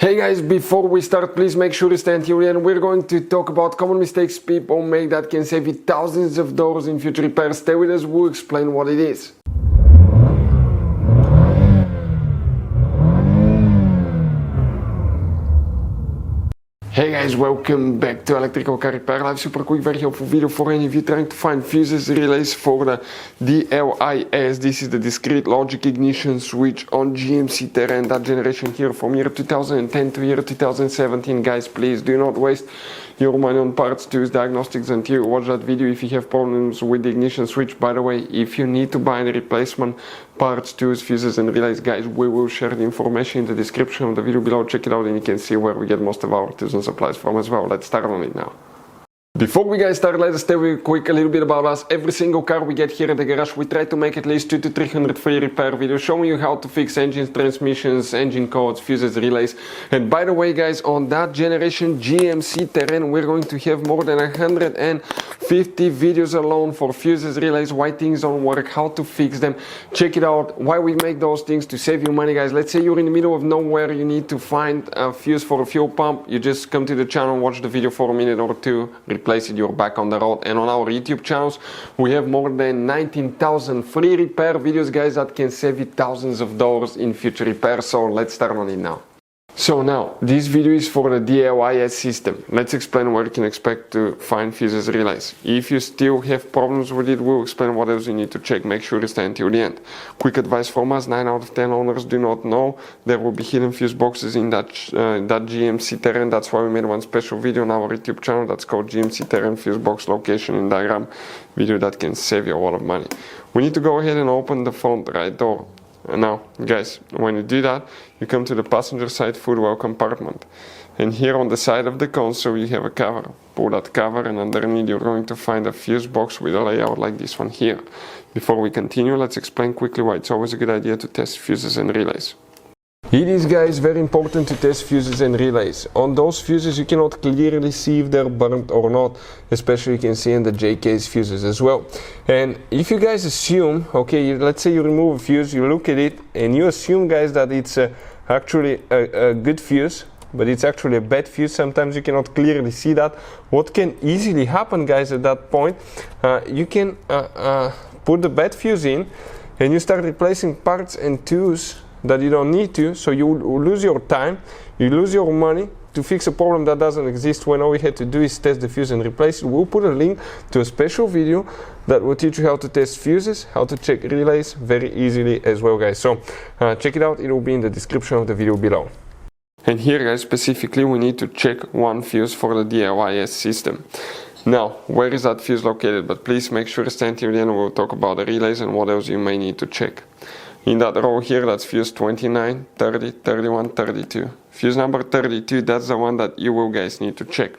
Hey guys, before we start, please make sure to stay until the end. We're going to talk about common mistakes people make that can save you thousands of dollars in future repairs. Stay with us, we'll explain what it is. Hey guys, welcome back to Electrical Car Repair Live. Super quick, very helpful video for any of you trying to find fuses relays for the DLIS. This is the Discrete Logic Ignition Switch on GMC Terrain, that generation here from year 2010 to year 2017. Guys, please do not waste your money on parts, tools, diagnostics until you watch that video. If you have problems with the ignition switch, by the way, if you need to buy any replacement parts, tools, fuses and relays, guys, we will share the information in the description of the video below. Check it out and you can see where we get most of our tools and supplies from as well. Let's start on it now. Before we guys start, let us tell you quick a little bit about us. Every single car we get here in the garage, we try to make at least 200 to 300 free repair videos showing you how to fix engines, transmissions, engine codes, fuses, relays. And by the way guys, on that generation GMC Terrain, we're going to have more than 150 videos alone for fuses, relays, why things don't work, how to fix them. Check it out, why we make those things to save you money, guys. Let's say you're in the middle of nowhere, you need to find a fuse for a fuel pump. You just come to the channel, watch the video for a minute or two, replace it, you're back on the road. And on our YouTube channels, we have more than 19,000 free repair videos, guys, that can save you thousands of dollars in future repairs. So let's start on it now. So now, this video is for the DLIS system. Let's explain where you can expect to find fuses relays. If you still have problems with it, we'll explain what else you need to check. Make sure to stay until the end. Quick advice from us, 9 out of 10 owners do not know there will be hidden fuse boxes in that GMC Terrain. That's why we made one special video on our YouTube channel that's called GMC Terrain Fuse Box Location and Diagram video that can save you a lot of money. We need to go ahead and open the front right door. Now guys, when you do that, you come to the passenger side footwell compartment, and here on the side of the console you have a cover. Pull that cover and underneath you're going to find a fuse box with a layout like this one here. Before we continue, let's explain quickly why it's always a good idea to test fuses and relays. It is, guys, very important to test fuses and relays. On those fuses you cannot clearly see if they're burnt or not, especially you can see in the J-case fuses as well. And if you guys assume, okay, let's say you remove a fuse, you look at it and you assume, guys, that it's actually a good fuse, but it's actually a bad fuse. Sometimes you cannot clearly see that. What can easily happen, guys, at that point, you can put the bad fuse in and you start replacing parts and tools that you don't need to, so you lose your time, you lose your money to fix a problem that doesn't exist, when all we had to do is test the fuse and replace it. We'll put a link to a special video that will teach you how to test fuses, how to check relays very easily as well, guys. So check it out, it will be in the description of the video below. And here, guys, specifically we need to check one fuse for the DLIS system. Now, where is that fuse located? But please make sure to stay until the end. We'll talk about the relays and what else you may need to check. In that row here, that's fuse 29, 30, 31, 32. Fuse number 32, that's the one that you will, guys, need to check.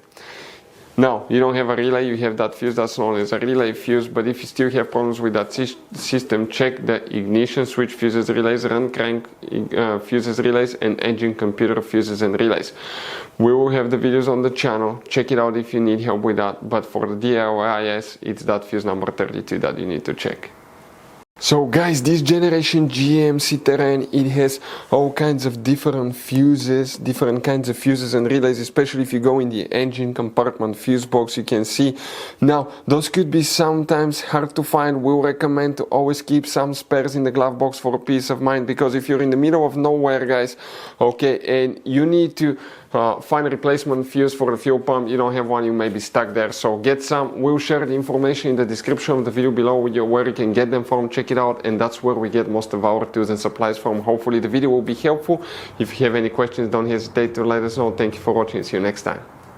Now, you don't have a relay, you have that fuse, that's known as a relay fuse, but if you still have problems with that system, check the ignition switch fuses relays, run crank fuses relays, and engine computer fuses and relays. We will have the videos on the channel, check it out if you need help with that, but for the DLIS, it's that fuse number 32 that you need to check. So guys, this generation GMC Terrain, it has all kinds of different fuses, different kinds of fuses and relays, especially if you go in the engine compartment fuse box, you can see. Now, those could be sometimes hard to find. We'll recommend to always keep some spares in the glove box for peace of mind, because if you're in the middle of nowhere, guys, okay, and you need to find a replacement fuse for the fuel pump, you don't have one, you may be stuck there. So get some. We'll share the information in the description of the video below where you can get them from. Check it out, and that's where we get most of our tools and supplies from. Hopefully the video will be helpful. If you have any questions, don't hesitate to let us know. Thank you for watching. See you next time.